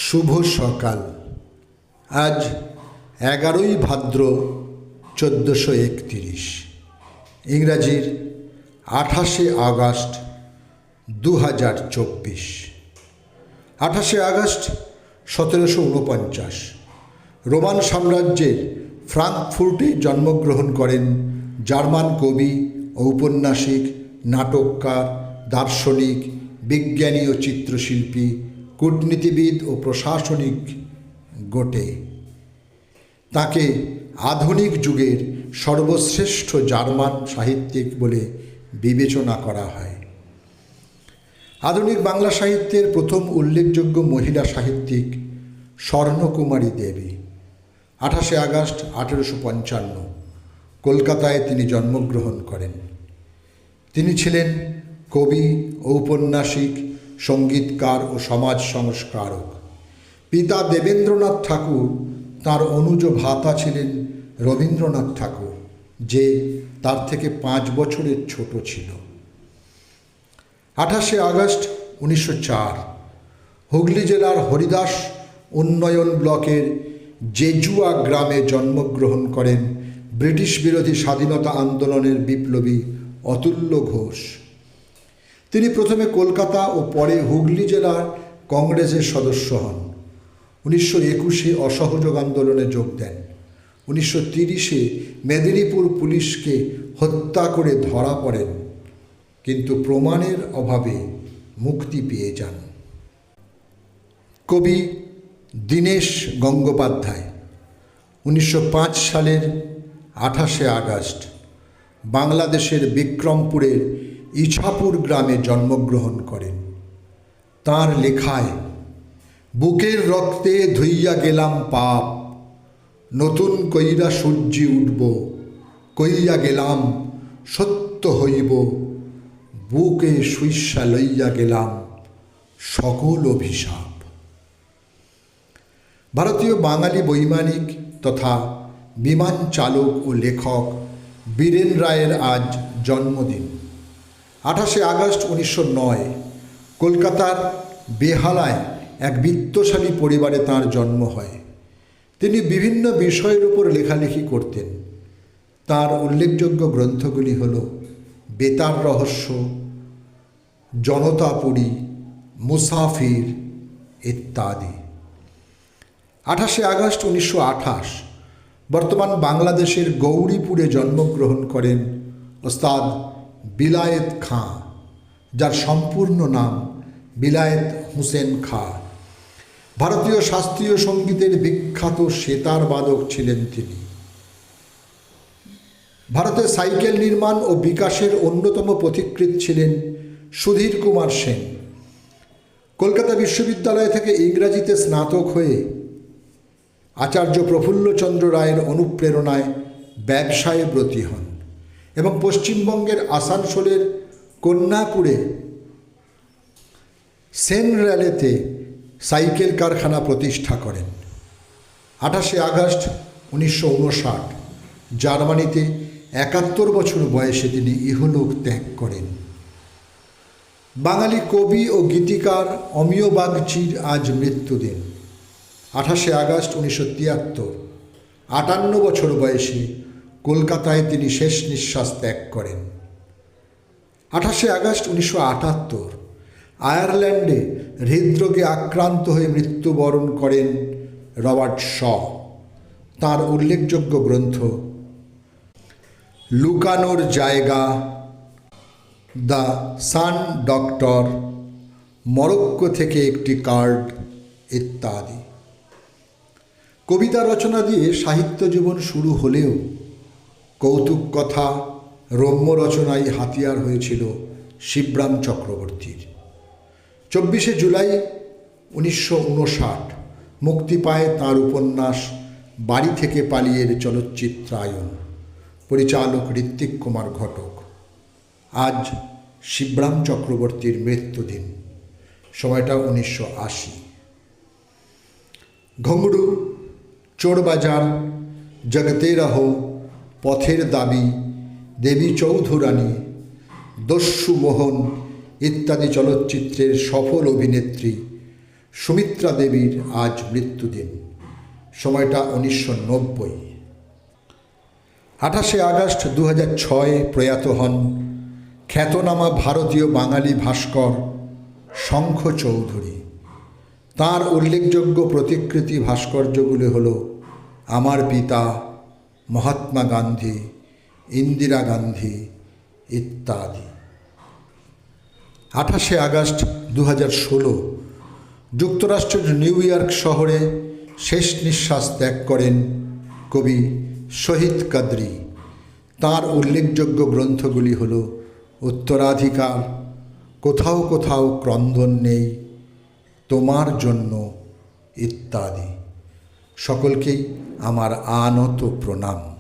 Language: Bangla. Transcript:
শুভ সকাল। আজ 11ই ভাদ্র 1431, ইংরাজির 28শে আগস্ট 2024। 28শে আগস্ট 1749 রোমান সাম্রাজ্যের ফ্রাঙ্কফুর্টে জন্মগ্রহণ করেন জার্মান কবি, ঔপন্যাসিক, নাটককার, দার্শনিক, বিজ্ঞানী ও চিত্রশিল্পী, কূটনীতিবিদ ও প্রশাসনিক গোটে। তাকে আধুনিক যুগের সর্বশ্রেষ্ঠ জার্মান সাহিত্যিক বলে বিবেচনা করা হয়। আধুনিক বাংলা সাহিত্যের প্রথম উল্লেখযোগ্য মহিলা সাহিত্যিক স্বর্ণকুমারী দেবী। 28শে আগস্ট 1855 কলকাতায় তিনি জন্মগ্রহণ করেন। তিনি ছিলেন কবি, ঔপন্যাসিক, সঙ্গীতকার ও সমাজ সংস্কারক। পিতা দেবেন্দ্রনাথ ঠাকুর তাঁর অনুজ ভ্রাতা ছিলেন রবীন্দ্রনাথ ঠাকুর, যে তার থেকে 5 বছরের ছোট ছিল। 28শে আগস্ট 1904 হুগলি জেলার হরিদাস উন্নয়ন ব্লকের জেজুয়া গ্রামে জন্মগ্রহণ করেন ব্রিটিশ বিরোধী স্বাধীনতা আন্দোলনের বিপ্লবী অতুল্য ঘোষ। তিনি প্রথমে কলকাতা ও পরে হুগলি জেলার কংগ্রেসের সদস্য হন। 1921 অসহযোগ আন্দোলনে যোগ দেন। 1930 মেদিনীপুর পুলিশকে হত্যা করে ধরা পড়েন, কিন্তু প্রমাণের অভাবে মুক্তি পেয়ে যান। কবি দীনেশ গঙ্গোপাধ্যায় 1905 সালের 28শে আগস্ট বাংলাদেশের বিক্রমপুরের ইছাপুর গ্রামে জন্মগ্রহণ করেন। তাঁর লেখায় বুকের রক্তে ধুইয়া গেলাম পাপ, নতুন কইরা সূর্যি উঠব, কইয়া গেলাম সত্য হইব, বুকে সুইসা লইয়া গেলাম সকল অভিশাপ। ভারতীয় বাঙালি বৈমানিক তথা বিমান চালক ও লেখক বীরেন রায়ের আজ জন্মদিন। 28শে আগস্ট 1909 কলকাতার বেহালায় এক বিত্তশালী পরিবারে তাঁর জন্ম হয়। তিনি বিভিন্ন বিষয়ের উপর লেখালেখি করতেন। তাঁর উল্লেখযোগ্য গ্রন্থগুলি হল বেতার রহস্য, জনতাপুরী, মুসাফির ইত্যাদি। 28শে আগস্ট 1928 বর্তমান বাংলাদেশের গৌরীপুরে জন্মগ্রহণ করেন ওস্তাদ বিলায়েত খাঁ, যার সম্পূর্ণ নাম বিলায়েত হোসেন খাঁ। ভারতীয় শাস্ত্রীয় সঙ্গীতের বিখ্যাত সেতার বাদক ছিলেন তিনি। ভারতে সাইকেল নির্মাণ ও বিকাশের অন্যতম পথিকৃৎ ছিলেন সুধীর কুমার সেন। কলকাতা বিশ্ববিদ্যালয় থেকে ইংরাজিতে স্নাতক হয়ে আচার্য প্রফুল্লচন্দ্র রায়ের অনুপ্রেরণায় ব্যবসায়ে ব্রতী হন এবং পশ্চিমবঙ্গের আসানসোলের কন্যাপুরে সেন র্যালেতে সাইকেল কারখানা প্রতিষ্ঠা করেন। 28শে আগস্ট 1959 জার্মানিতে 71 বছর বয়সে তিনি ইহলোক ত্যাগ করেন। বাঙালি কবি ও গীতিকার অমিয় বাগচির আজ মৃত্যুদিন। 28শে আগস্ট 1973 58 বছর বয়সে কলকাতায় তিনি শেষ নিঃশ্বাস ত্যাগ করেন। 28শে আগস্ট 1978 আয়ারল্যান্ডে হৃদরোগে আক্রান্ত হয়ে মৃত্যুবরণ করেন রবার্ট শ। তাঁর উল্লেখযোগ্য গ্রন্থ লুকানোর জায়গা, দ্য সান ডক্টর, মরক্কো থেকে একটি কার্ড ইত্যাদি। কবিতা রচনা দিয়ে সাহিত্য জীবন শুরু হলেও কৌতুক কথা, রম্য রচনাই হাতিয়ার হয়েছিল শিবরাম চক্রবর্তীর। 24শে জুলাই 1959 মুক্তি পায় তাঁর উপন্যাস বাড়ি থেকে পালিয়ের চলচ্চিত্রায়ন, পরিচালক ঋত্বিক কুমার ঘটক। আজ শিবরাম চক্রবর্তীর মৃত্যুদিন, সময়টা 1980। ঘুঙরু, চোরবাজার, জগতে রহো, পথের দাবি, দেবী চৌধুরানী, দস্যু মোহন ইত্যাদি চলচ্চিত্রের সফল অভিনেত্রী সুমিত্রা দেবীর আজ মৃত্যুদিন, সময়টা 1990। 28শে আগস্ট 2006 প্রয়াত হন খ্যাতনামা ভারতীয় বাঙালি ভাস্কর শঙ্খ চৌধুরী। তাঁর উল্লেখযোগ্য প্রতিকৃতি ভাস্কর্যগুলি হল আমার পিতা, মহাত্মা গান্ধী, ইন্দিরা গান্ধী ইত্যাদি। 28শে আগস্ট 2016 যুক্তরাষ্ট্রের নিউ ইয়র্ক শহরে শেষ নিঃশ্বাস ত্যাগ করেন কবি শহীদ কাদরী। তাঁর উল্লেখযোগ্য গ্রন্থগুলি হল উত্তরাধিকার, কোথাও কোথাও ক্রন্দন নেই, তোমার জন্য ইত্যাদি। সকলকেই আমার আনত প্রণাম।